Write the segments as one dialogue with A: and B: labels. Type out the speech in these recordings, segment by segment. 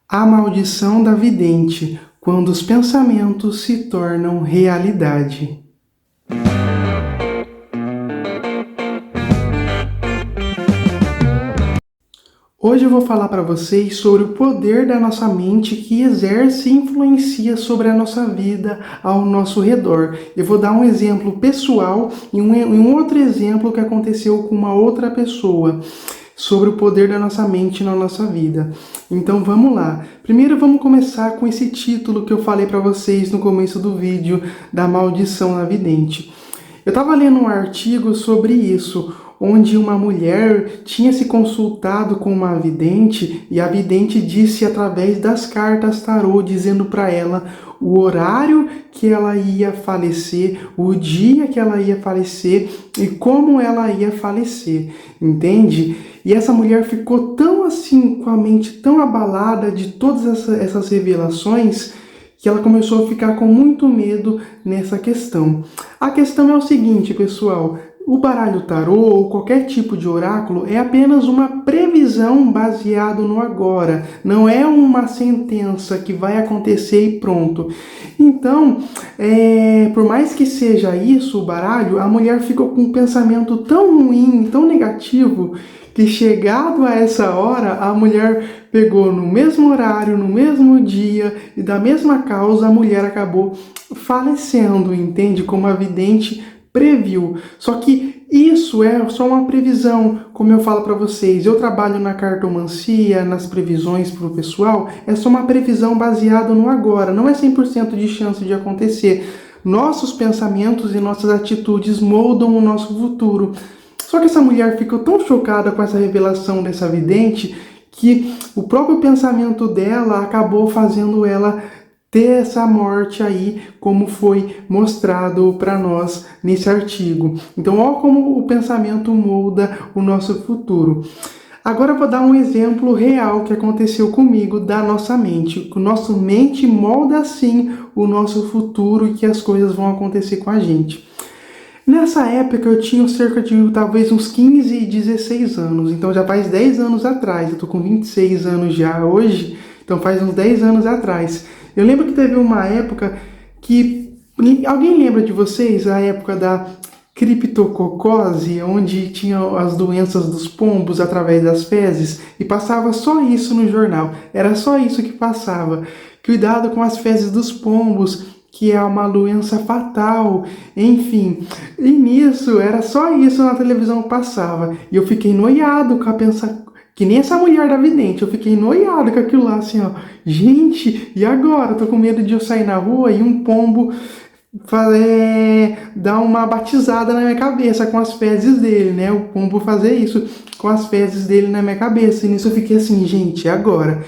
A: A maldição da vidente, quando os pensamentos se tornam realidade. Hoje eu vou falar para vocês sobre o poder da nossa mente que exerce e influencia sobre a nossa vida ao nosso redor. Eu vou dar um exemplo pessoal e um outro exemplo que aconteceu com uma outra pessoa sobre o poder da nossa mente na nossa vida. Então vamos lá. Primeiro vamos começar com esse título que eu falei para vocês no começo do vídeo, da maldição da vidente. Eu estava lendo um artigo sobre isso, onde uma mulher tinha se consultado com uma vidente e a vidente disse através das cartas tarô, dizendo para ela o horário que ela ia falecer, o dia que ela ia falecer e como ela ia falecer, entende? E essa mulher ficou tão assim, com a mente tão abalada de todas essas revelações, que ela começou a ficar com muito medo nessa questão. A questão é o seguinte, pessoal: o baralho tarô ou qualquer tipo de oráculo é apenas uma previsão baseada no agora, não é uma sentença que vai acontecer e pronto. Então, por mais que seja isso o baralho, a mulher ficou com um pensamento tão ruim, tão negativo, que chegado a essa hora, a mulher pegou no mesmo horário, no mesmo dia e da mesma causa, a mulher acabou falecendo, entende? Como a vidente previu. Só que isso é só uma previsão, como eu falo para vocês. Eu trabalho na cartomancia, nas previsões para o pessoal, é só uma previsão baseada no agora, não é 100% de chance de acontecer. Nossos pensamentos e nossas atitudes moldam o nosso futuro. Só que essa mulher ficou tão chocada com essa revelação dessa vidente que o próprio pensamento dela acabou fazendo ela ter essa morte aí, como foi mostrado para nós nesse artigo. Então, olha como o pensamento molda o nosso futuro. Agora eu vou dar um exemplo real que aconteceu comigo da nossa mente. O nosso mente molda assim o nosso futuro e que as coisas vão acontecer com a gente. Nessa época eu tinha cerca de talvez uns 15, 16 anos, então já faz 10 anos atrás, eu tô com 26 anos já hoje, então faz uns 10 anos atrás. Eu lembro que teve uma época que, alguém lembra de vocês, a época da criptococose, onde tinha as doenças dos pombos através das fezes, e passava só isso no jornal, era só isso que passava. Cuidado com as fezes dos pombos, que é uma doença fatal, enfim. E nisso, era só isso na televisão que passava. E eu fiquei noiado com a pensar, que nem essa mulher da vidente, eu fiquei noiado com aquilo lá, assim, ó. Gente, e agora? Eu tô com medo de eu sair na rua e um pombo dar uma batizada na minha cabeça com as fezes dele, né? O pombo fazer isso com as fezes dele na minha cabeça. E nisso eu fiquei assim, gente, e agora?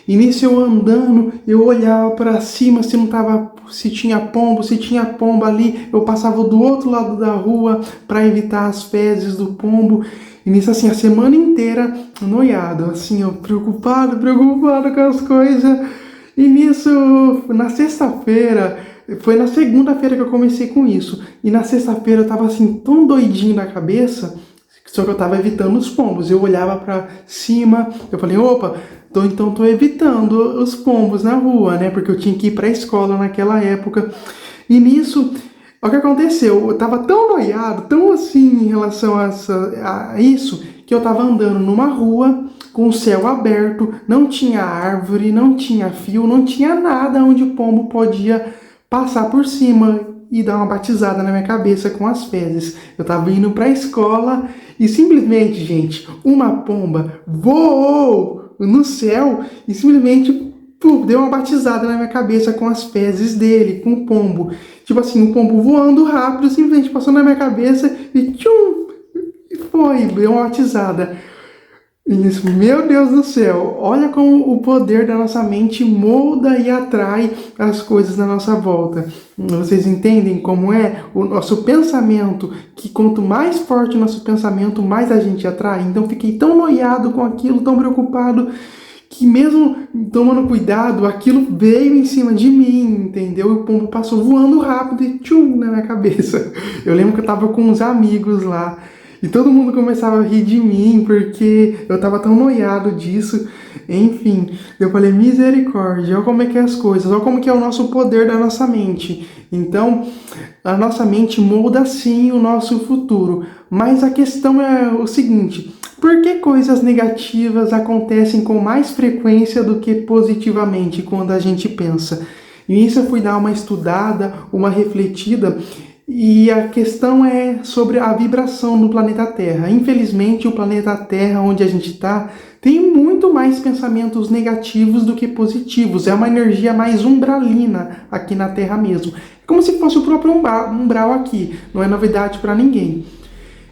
A: E nisso eu andando, eu olhava para cima se não tava, se tinha pombo ali, eu passava do outro lado da rua para evitar as fezes do pombo. E nisso assim, a semana inteira noiado, assim, ó, preocupado com as coisas. E nisso, na sexta-feira, foi na segunda-feira que eu comecei com isso. E na sexta-feira eu tava assim, tão doidinho na cabeça, só que eu tava evitando os pombos. Eu olhava para cima, eu falei, opa, então tô evitando os pombos na rua, né? Porque eu tinha que ir para a escola naquela época. E nisso, o que aconteceu? Eu tava tão noiado, tão assim em relação a isso, que eu tava andando numa rua com o céu aberto, não tinha árvore, não tinha fio, não tinha nada onde o pombo podia passar por cima e dar uma batizada na minha cabeça com as fezes. Eu tava indo para a escola e simplesmente, gente, uma pomba voou no céu e simplesmente deu uma batizada na minha cabeça com as fezes dele, com o pombo. Tipo assim, o pombo voando rápido, simplesmente passou na minha cabeça e tchum, foi, deu uma batizada. Isso, meu Deus do céu, olha como o poder da nossa mente molda e atrai as coisas na nossa volta. Vocês entendem como é o nosso pensamento, que quanto mais forte o nosso pensamento, mais a gente atrai? Então fiquei tão noiado com aquilo, tão preocupado, que mesmo tomando cuidado, aquilo veio em cima de mim, entendeu? E o pombo passou voando rápido e tchum na minha cabeça. Eu lembro que eu tava com uns amigos lá. E todo mundo começava a rir de mim, porque eu tava tão noiado disso. Enfim, eu falei, misericórdia, olha como é que é as coisas, olha como que é o nosso poder da nossa mente. Então, a nossa mente molda sim o nosso futuro. Mas a questão é o seguinte: por que coisas negativas acontecem com mais frequência do que positivamente quando a gente pensa? E nisso eu fui dar uma estudada, uma refletida, e a questão é sobre a vibração no planeta Terra. Infelizmente, o planeta Terra, onde a gente está, tem muito mais pensamentos negativos do que positivos. É uma energia mais umbralina aqui na Terra mesmo. É como se fosse o próprio umbral aqui. Não é novidade para ninguém.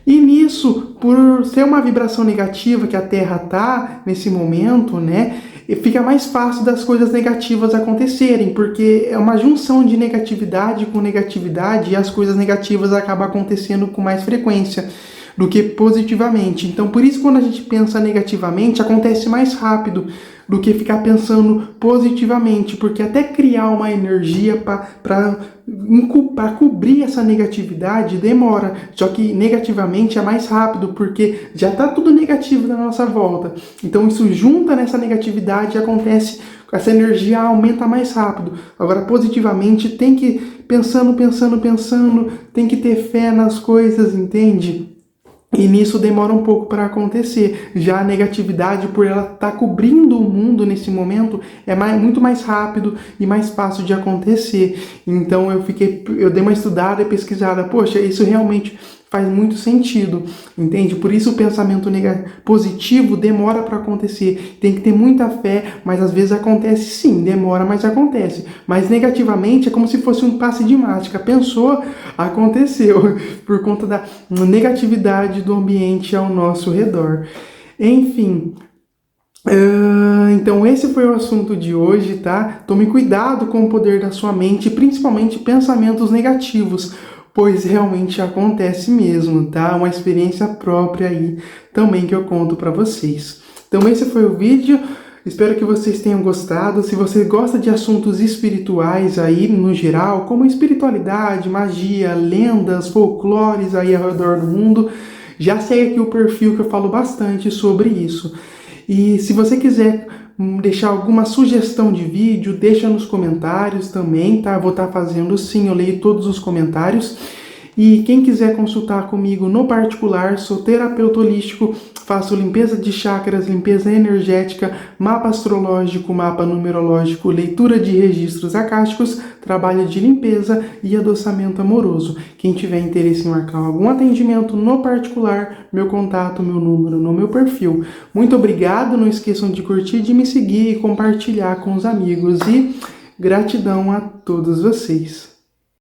A: E nisso, por ser uma vibração negativa que a Terra está nesse momento, né, fica mais fácil das coisas negativas acontecerem, porque é uma junção de negatividade com negatividade e as coisas negativas acabam acontecendo com mais frequência do que positivamente. Então, por isso, quando a gente pensa negativamente, acontece mais rápido do que ficar pensando positivamente, porque até criar uma energia para cobrir essa negatividade demora. Só que negativamente é mais rápido, porque já está tudo negativo na nossa volta. Então isso junta nessa negatividade e acontece, essa energia aumenta mais rápido. Agora, positivamente, tem que pensando, tem que ter fé nas coisas, entende? E nisso demora um pouco para acontecer. Já a negatividade, por ela estar cobrindo o mundo nesse momento, é muito mais rápido e mais fácil de acontecer. Então eu dei uma estudada e pesquisada. Poxa, isso realmente faz muito sentido, entende? Por isso o pensamento positivo demora para acontecer. Tem que ter muita fé, mas às vezes acontece sim, demora, mas acontece. Mas negativamente é como se fosse um passe de mágica. Pensou, aconteceu, por conta da negatividade do ambiente ao nosso redor. Enfim, então esse foi o assunto de hoje, tá? Tome cuidado com o poder da sua mente, principalmente pensamentos negativos, pois realmente acontece mesmo, tá? Uma experiência própria aí também que eu conto para vocês. Então esse foi o vídeo, espero que vocês tenham gostado. Se você gosta de assuntos espirituais aí no geral, como espiritualidade, magia, lendas, folclores aí ao redor do mundo, já segue aqui o perfil que eu falo bastante sobre isso. E se você quiser deixar alguma sugestão de vídeo, deixa nos comentários também, tá? Vou estar fazendo sim, eu leio todos os comentários. E quem quiser consultar comigo no particular, sou terapeuta holístico, faço limpeza de chakras, limpeza energética, mapa astrológico, mapa numerológico, leitura de registros acásticos, trabalho de limpeza e adoçamento amoroso. Quem tiver interesse em marcar algum atendimento no particular, meu contato, meu número no meu perfil. Muito obrigado, não esqueçam de curtir, de me seguir e compartilhar com os amigos. E gratidão a todos vocês.